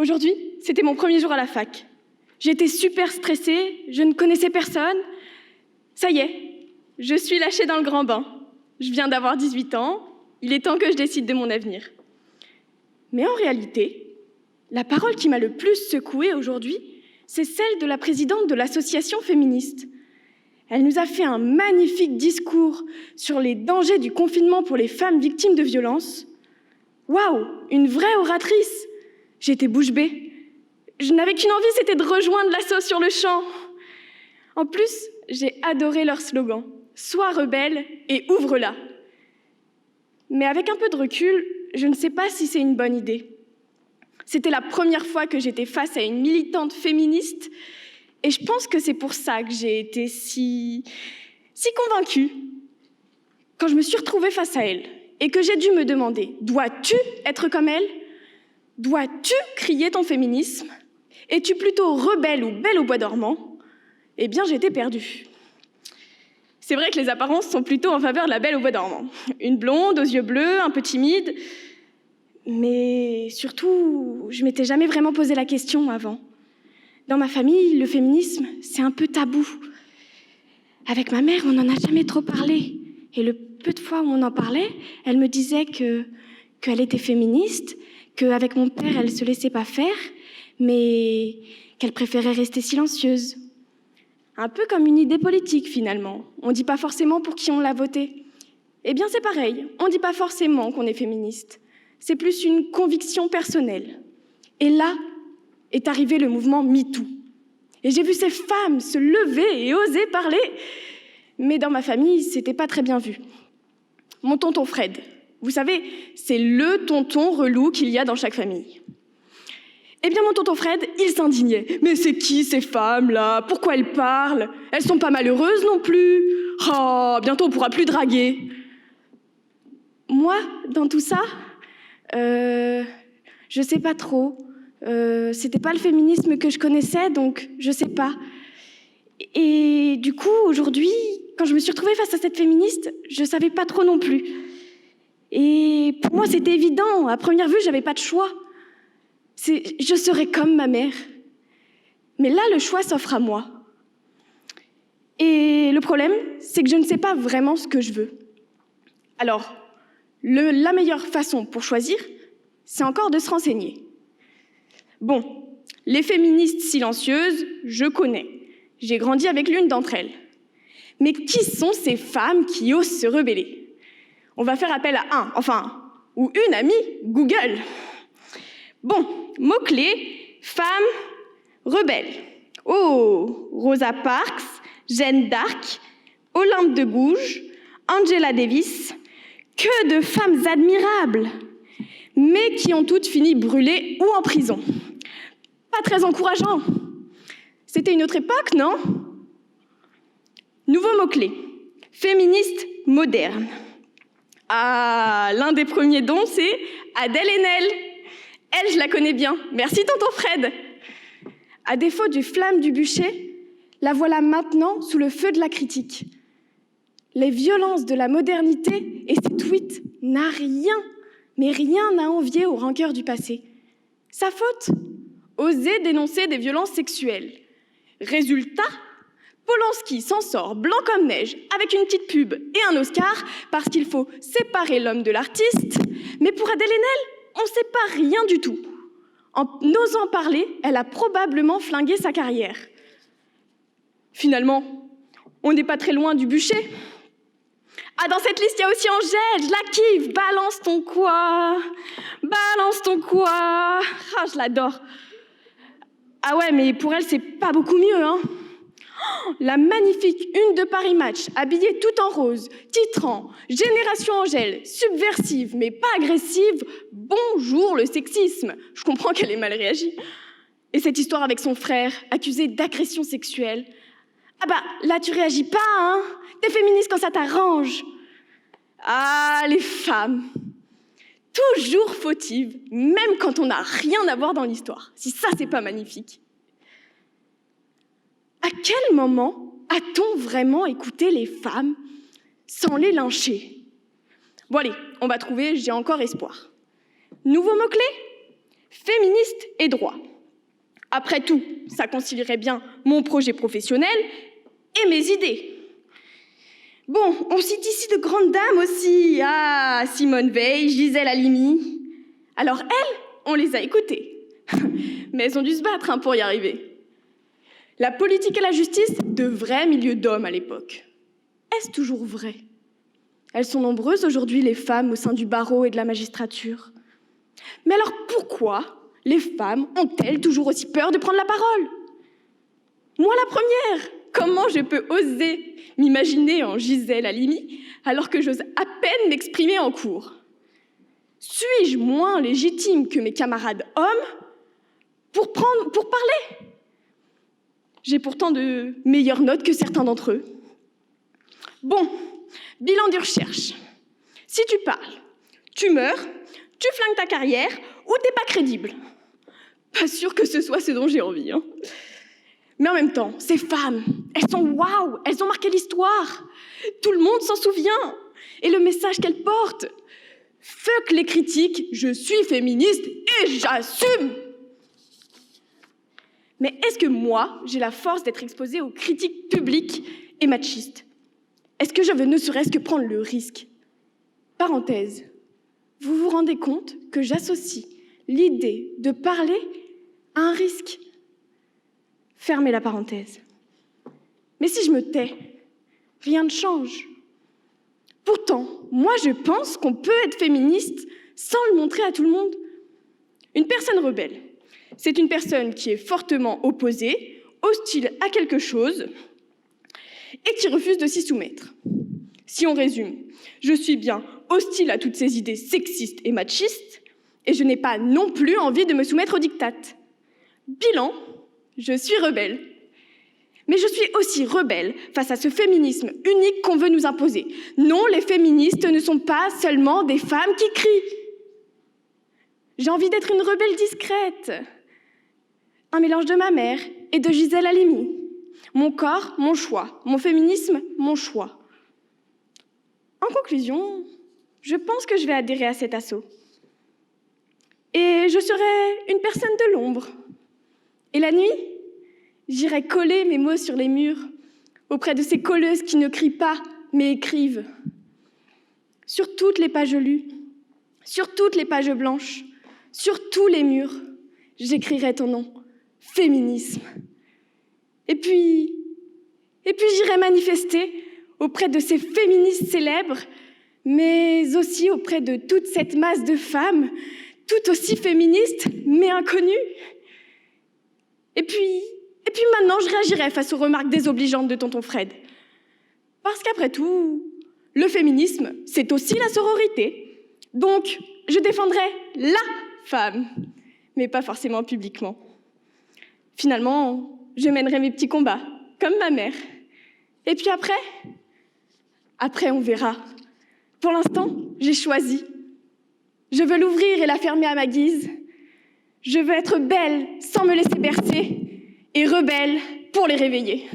Aujourd'hui, c'était mon premier jour à la fac. J'étais super stressée, je ne connaissais personne. Ça y est, je suis lâchée dans le grand bain. Je viens d'avoir 18 ans, il est temps que je décide de mon avenir. Mais en réalité, la parole qui m'a le plus secouée aujourd'hui, c'est celle de la présidente de l'association féministe. Elle nous a fait un magnifique discours sur les dangers du confinement pour les femmes victimes de violences. Waouh, une vraie oratrice! J'étais bouche bée. Je n'avais qu'une envie, c'était de rejoindre l'asso sur le champ. En plus, j'ai adoré leur slogan « Sois rebelle et ouvre-la ». Mais avec un peu de recul, je ne sais pas si c'est une bonne idée. C'était la première fois que j'étais face à une militante féministe et je pense que c'est pour ça que j'ai été si convaincue. Quand je me suis retrouvée face à elle et que j'ai dû me demander « Dois-tu être comme elle ? Dois-tu crier ton féminisme ? Es-tu plutôt rebelle ou belle au bois dormant ?» Eh bien, j'étais perdue. C'est vrai que les apparences sont plutôt en faveur de la belle au bois dormant. Une blonde, aux yeux bleus, un peu timide. Mais surtout, je m'étais jamais vraiment posé la question avant. Dans ma famille, le féminisme, c'est un peu tabou. Avec ma mère, on n'en a jamais trop parlé. Et le peu de fois où on en parlait, elle me disait qu'elle était féministe, qu'avec mon père, elle se laissait pas faire, mais qu'elle préférait rester silencieuse. Un peu comme une idée politique, finalement. On ne dit pas forcément pour qui on l'a voté. Eh bien, c'est pareil. On ne dit pas forcément qu'on est féministe. C'est plus une conviction personnelle. Et là est arrivé le mouvement MeToo. Et j'ai vu ces femmes se lever et oser parler. Mais dans ma famille, c'était pas très bien vu. Mon tonton Fred, vous savez, c'est le tonton relou qu'il y a dans chaque famille. Eh bien, mon tonton Fred, il s'indignait. « Mais c'est qui ces femmes-là? Pourquoi elles parlent? Elles sont pas malheureuses non plus. Oh, bientôt on pourra plus draguer. » Moi, dans tout ça, je sais pas trop. C'était pas le féminisme que je connaissais, donc je sais pas. Et du coup, aujourd'hui, quand je me suis retrouvée face à cette féministe, je savais pas trop non plus. Et pour moi, c'était évident. À première vue, j'avais pas de choix. Je serais comme ma mère. Mais là, le choix s'offre à moi. Et le problème, c'est que je ne sais pas vraiment ce que je veux. Alors, la meilleure façon pour choisir, c'est encore de se renseigner. Bon, les féministes silencieuses, je connais. J'ai grandi avec l'une d'entre elles. Mais qui sont ces femmes qui osent se rebeller? On va faire appel à une amie, Google. Bon, mots-clés, femme, rebelle. Oh, Rosa Parks, Jeanne d'Arc, Olympe de Gouges, Angela Davis. Que de femmes admirables, mais qui ont toutes fini brûlées ou en prison. Pas très encourageant. C'était une autre époque, non? Nouveau mot-clé, féministe moderne. Ah, l'un des premiers dons, c'est Adèle Haenel. Elle, je la connais bien. Merci, tonton Fred. À défaut du flamme du bûcher, la voilà maintenant sous le feu de la critique. Les violences de la modernité et ses tweets n'a rien, mais rien à envier aux rancœurs du passé. Sa faute? Oser dénoncer des violences sexuelles. Résultat, Polanski s'en sort blanc comme neige avec une petite pub et un Oscar parce qu'il faut séparer l'homme de l'artiste. Mais pour Adèle Haenel, on ne sait pas rien du tout. En n'osant parler, elle a probablement flingué sa carrière. Finalement, on n'est pas très loin du bûcher. Ah, dans cette liste, il y a aussi Angèle, je la kiffe. Balance ton quoi? Balance ton quoi? Ah, je l'adore. Ah ouais, mais pour elle, c'est pas beaucoup mieux, hein. Oh, la magnifique une de Paris Match, habillée tout en rose, titrant « Génération Angèle, subversive mais pas agressive, bonjour le sexisme ». Je comprends qu'elle ait mal réagi. Et cette histoire avec son frère, accusé d'agression sexuelle. Ah bah, là tu réagis pas, hein? T'es féministe quand ça t'arrange. Ah, les femmes. Toujours fautives, même quand on n'a rien à voir dans l'histoire. Si ça, c'est pas magnifique. À quel moment a-t-on vraiment écouté les femmes sans les lyncher? Bon allez, on va trouver, j'ai encore espoir. Nouveau mot-clé? Féministe féministe et droit. Après tout, ça concilierait bien mon projet professionnel et mes idées. Bon, on cite ici de grandes dames aussi. Ah, Simone Veil, Gisèle Halimi. Alors elles, on les a écoutées. Mais elles ont dû se battre pour y arriver. La politique et la justice, de vrais milieux d'hommes à l'époque. Est-ce toujours vrai? Elles sont nombreuses aujourd'hui, les femmes, au sein du barreau et de la magistrature. Mais alors pourquoi les femmes ont-elles toujours aussi peur de prendre la parole? Moi la première! Comment je peux oser m'imaginer en Gisèle Halimi alors que j'ose à peine m'exprimer en cours? Suis-je moins légitime que mes camarades hommes pour parler? J'ai pourtant de meilleures notes que certains d'entre eux. Bon, bilan de recherche. Si tu parles, tu meurs, tu flingues ta carrière ou t'es pas crédible. Pas sûr que ce soit ce dont j'ai envie. Mais en même temps, ces femmes, elles sont waouh, elles ont marqué l'histoire. Tout le monde s'en souvient. Et le message qu'elles portent, fuck les critiques, je suis féministe et j'assume. Mais est-ce que moi, j'ai la force d'être exposée aux critiques publiques et machistes? Est-ce que je veux ne serait-ce que prendre le risque? Parenthèse, vous vous rendez compte que j'associe l'idée de parler à un risque? Fermez la parenthèse. Mais si je me tais, rien ne change. Pourtant, moi je pense qu'on peut être féministe sans le montrer à tout le monde. Une personne rebelle, c'est une personne qui est fortement opposée, hostile à quelque chose et qui refuse de s'y soumettre. Si on résume, je suis bien hostile à toutes ces idées sexistes et machistes et je n'ai pas non plus envie de me soumettre aux diktats. Bilan, je suis rebelle. Mais je suis aussi rebelle face à ce féminisme unique qu'on veut nous imposer. Non, les féministes ne sont pas seulement des femmes qui crient. J'ai envie d'être une rebelle discrète. Un mélange de ma mère et de Gisèle Halimi. Mon corps, mon choix. Mon féminisme, mon choix. En conclusion, je pense que je vais adhérer à cet assaut. Et je serai une personne de l'ombre. Et la nuit, j'irai coller mes mots sur les murs, auprès de ces colleuses qui ne crient pas, mais écrivent. Sur toutes les pages lues, sur toutes les pages blanches, sur tous les murs, j'écrirai ton nom, féminisme. Et puis j'irai manifester auprès de ces féministes célèbres, mais aussi auprès de toute cette masse de femmes, tout aussi féministes, mais inconnues. Et puis maintenant, je réagirai face aux remarques désobligeantes de tonton Fred. Parce qu'après tout, le féminisme, c'est aussi la sororité. Donc, je défendrai la femme, mais pas forcément publiquement. Finalement, je mènerai mes petits combats, comme ma mère. Et puis après, on verra. Pour l'instant, j'ai choisi. Je veux l'ouvrir et la fermer à ma guise. Je veux être belle sans me laisser bercer et rebelle pour les réveiller.